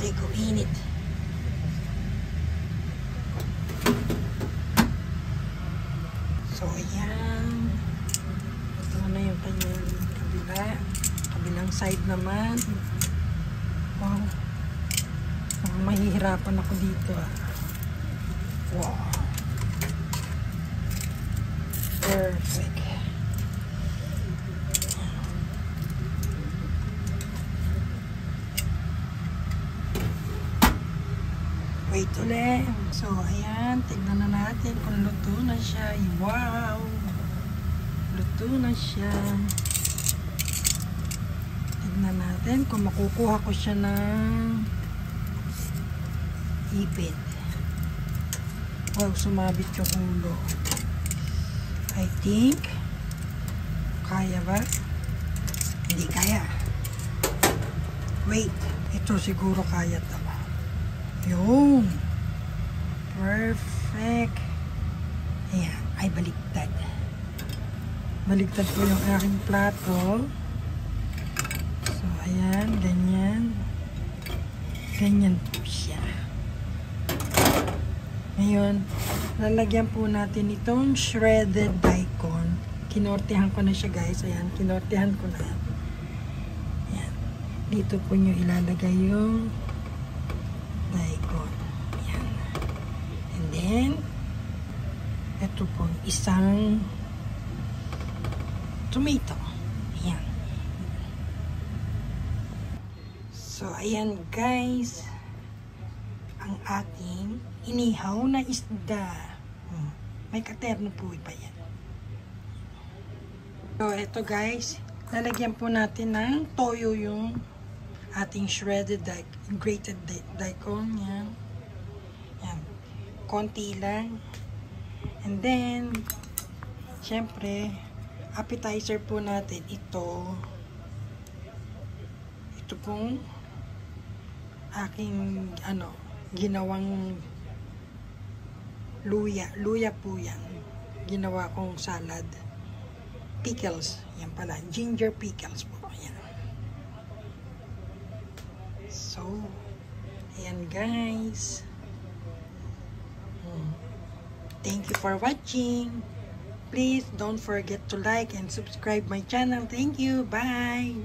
Aray ko, init. So, ayan. Ito na yung kanyang kabila. Kabilang side naman. Wow. Mahihirapan ako dito. Wow. Perfect. Wait ulit. So, ayan. Tignan na natin kung luto na siya. Wow! Luto na siya. Tignan natin kung makukuha ko siya ng ipit. Wow, sumabit yung ulo. I think kaya ba? Hindi kaya. Wait. Ito siguro kaya ito. Yun. Perfect. Ayan. Ay, baliktad. Baliktad po yung aking plato. So, ayan. Ganyan. Ganyan po siya. Ngayon, lalagyan po natin itong shredded daikon. Kinortehan ko na siya, guys. Ayan. Kinortehan ko na. Ayan. Dito po nyo ilalagay yung daikon. Ayan. And then, ito po isang tomato. Ayan. So, ayan guys. Ang ating inihaw na isda. May katerno po iba yan. So, ito guys. Lalagyan po natin ng toyo yung ating shredded grated daikon. Yan. Yan. Konti lang. And then, syempre, appetizer po natin ito. Ito pong aking, ginawang luya. Luya po yan. Ginawa kong salad. Pickles. Yan pala. Ginger pickles po. Yan. So, ayan guys. Thank you for watching. Please don't forget to like and subscribe my channel. Thank you. Bye.